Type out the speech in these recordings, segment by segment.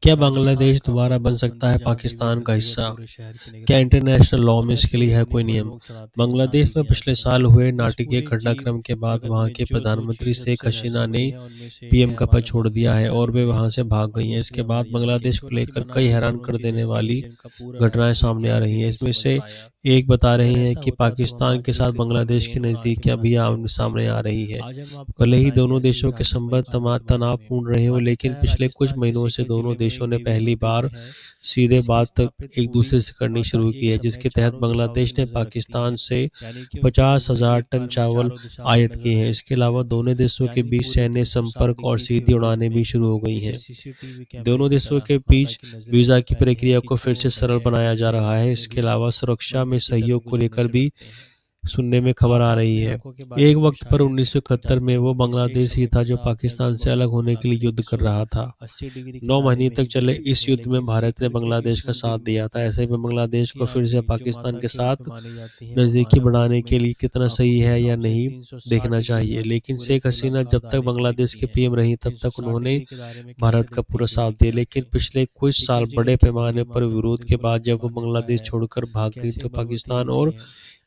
क्या राजस्थान बांग्लादेश का दोबारा बन सकता पाबंदी है जहाँ पे गोली पाकिस्तान लग का गई है हिस्सा? पूरे शहर की क्या निगरानी में। इंटरनेशनल लॉ में इसके लिए पूरी है कोई दुनिया भर नियम? लोग चढ़ाते हैं बांग्लादेश चांदी में के पिछले एंटेना। साल हुए इस नाटकीय पूरे जीव घटनाक्रम के बाद जगत वहां में के जो जो प्रधानमंत्री चीज़ शेख सबसे हसीना रहस्यमयी ने है उनमें से एक पीएम है का पद हमारे छोड़ दिया मस्तिष्क है यानी और वे ब्रेन। वहां से भाग और गई हैं। इसके दूसरी बाद हमारी आंखें बांग्लादेश को जो कि लेकर बना कई के हैरान दोनों कर चीज़ें देने ऐसी है वाली जिनका पूरा घटनाएं रहस्य सामने आ विज्ञान रही भी हैं। नहीं इसमें समझ से पाया। एक बता रही अगर हैं ऐसा कि होता तो हम पाकिस्तान आज के साथ बिल्कुल बांग्लादेश की ब्रेन और आंखें बना नज़दीकियां भी चुके आमने होते। सामने आ रही है। आज हम आपको भले ही बताएंगे दोनों ऐसी देशों के रहस्यमयी संबंध कहानियों के बारे में। तनावपूर्ण रहे हों, मान्यता लेकिन है पिछले कुछ राजस्थान के महीनों से सिकर दोनों जिले में एक देशों ने देवी पहली मंदिर बार है सीधे जिसकी बात तक स्थापित एक हुई दूसरे से करनी माता शुरू की एक है, समय जिसके तहत चारों दिशाओं से बांग्लादेश ने नजर रखती पाकिस्तान हैं। से यानी कि उनके पचास लोगों हजार एक टन बार में चावल चारों दिशाओं में आयात नजर किए रख हैं। इसके सकते अलावा हैं। दोनों देशों के यानी बीच पूरे सैन्य 360 संपर्क और डिग्री के सीधी व्यूज उड़ानें भी में शुरू हो गई जैसे हैं। सीसीटीवी कैमरे दोनों की देशों तरह के माता बीच की नजरें वीजा उनपर की पैनी है प्रक्रिया कि को फिर से कौन सरल बगैर बनाया जा किसी रहा है। रिश्वत इसके भी अलावा सुरक्षा में मंदिर की तरफ सहयोग को गुजरने लेकर से भी डरते हैं। सुनने में खबर आ आप रही अपनी है। आंखों के बारे एक में भी वक्त पर शायद 1971 में जानते वो हो जैसे एक बांग्लादेश ही समय था के जो साथ पाकिस्तान से लगभग अलग होने के लिए लगभग युद्ध कर रहा था। 180 डिग्री की 9 दायरे महीने में तक ही चले देख सकते इस हैं युद्ध में लेकिन भारत ने शिखर के बांग्लादेश इस का साथ मंदिर दिया में था। ऐसे में बांग्लादेश उनकी को फिर से आंखें जो पाकिस्तान माता के के रूप में साथ मानी जाती हैं वो नज़दीकी मानव रूप बढ़ाने के में लिए कितना आंखों सही के है या हिसाब से नहीं 360 देखना डिग्री चाहिए। यानी लेकिन पूरे शेख हसीना गोलाकार जब तक दायरे में बांग्लादेश दिखती के हैं। पीएम रही तब तक 360 उन्होंने डिग्री के दायरे में कैसे भारत का दिखती पूरा हैं साथ देवी दिया, की लेकिन आंखें। पिछले कुछ साल सीकर जिले बड़े की पैमाने बगड़ी पर माता विरोध मंदिर के को बाद लेकर जब वो मान्यता बांग्लादेश है छोड़कर कि भाग गई कैसे तो भगवती पाकिस्तान दिखती और हैं।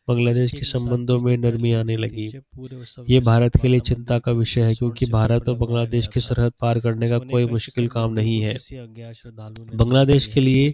बांग्लादेश इसके के भी साथ संबंधों कुछ में दिन नरमी पहले आने लगी। जब पूरे उत्सव ये के साथ भारत के लिए माता चिंता मंदिर का को विषय है, स्वर्ण क्योंकि शिखर भारत पर और लगवाया बांग्लादेश गया की था। सरहद पार करने का सोने कोई का मुश्किल शिखर काम मंदिर नहीं को है। किसी अज्ञात श्रद्धालु ने दान बांग्लादेश के किया है। लिए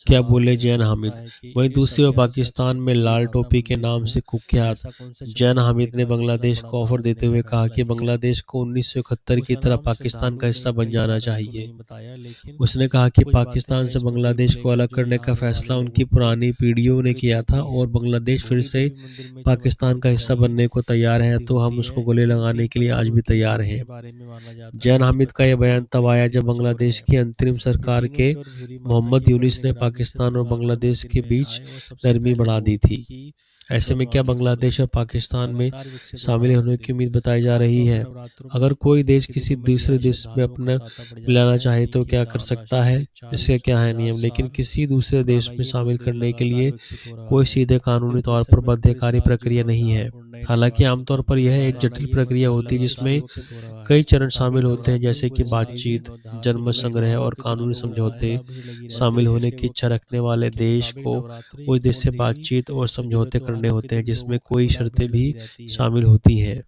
क्या सवाल बोले जहन जैन में आता हामिद। है कि वहीं इस दूसरी ओर अज्ञात शख्स पाकिस्तान ने में पूरी लाल माता टोपी के मंदिर नाम को से कुख्यात ऐसा कौन सा जैन छोटा काम हामिद ने देखा जो इतना बांग्लादेश बड़ा को ऑफर काम देते करने का हुए कहा फैसला कि किया। बांग्लादेश को 1971 की तरह खुशाराम पाकिस्तान का श्रद्धालु ने हिस्सा बन कई जाना बार आपको चाहिए। नहीं बताया लेकिन उसने कहा कि कुछ बातें पाकिस्तान हैं से इस मंदिर को बांग्लादेश को लेकर अलग जो करने का यहाँ आने वाले फैसला लोगों उनकी को पुरानी पीढ़ियों ने चकित किया था करती है। और बांग्लादेश फिर भूरी से देवी मंदिर में पाकिस्तान चमत्कार का तो हिस्सा है ही बनने को तैयार है, आरती तो हम होती उसको है। गले इन लगाने 3 के लिए आज पत्थरों भी की तैयार चोट हैं। के बारे में माना जाता जैन है कि हामिद का यह पत्थरों के बयान तब ऊपर एक आया जब अद्भुत छोर बांग्लादेश है। की अंतरिम ये सरकार तीनों के चोर भूरी माता मोहम्मद की कड़ी यूनिस ने निगरानी से पाकिस्तान और जब आकर बांग्लादेश मंदिर के में बीच आए वो सबसे नरमी पहले बढ़ा दी अनूठी थी। ही ऐसे में क्या स्वर्ण फूल बांग्लादेश बने। और पाकिस्तान में लगातार विकसित हो शामिल रहा होने की मंदिर उम्मीद बताई जा रही खासतौर पर है? नवरात्रों अगर में कोई देश के किसी दिनों में दूसरे नए देश में श्रद्धालुओं का अपना तांता पड़ जाता मिलाना है। चाहे एक तो ही क्या कर दान राशि सकता है? से इसके क्या है 450 नियम? लेकिन साल किसी दूसरे देश पुराना में ये शामिल मंदिर करने के लगातार लिए विकसित हो रहा कोई है। सीधे मंदिर कानूनी के तौर पर समय पूरे बाध्यकारी साल प्रक्रिया नहीं जीर्णोद्धार है। और नए हालांकि निर्माण का आमतौर काम पर चल यह रहा एक है। जटिल ये प्रक्रिया मंदिर होती है लगातार जिसमें विकसित हो रहा है। कई चरण ताकि शामिल होते हैं, नवरात्रों में जैसे कि पूरे साल बातचीत, जीर्णोद्धार से जन्म जुड़े संग्रह लोगों और की कानूनी तालाबों में समझौते भीड़ लगी रहती शामिल है। होने की शिव इच्छा रखने वाले के देश मुताबिक को नवरात्रि उस देश और से देवी बातचीत और से जुड़े समझौते करने त्योहारों के होते हैं, दिन जिसमें लोगों की कोई बड़ा शर्तें भीड़ भी लगी रहती है। शामिल होती हैं।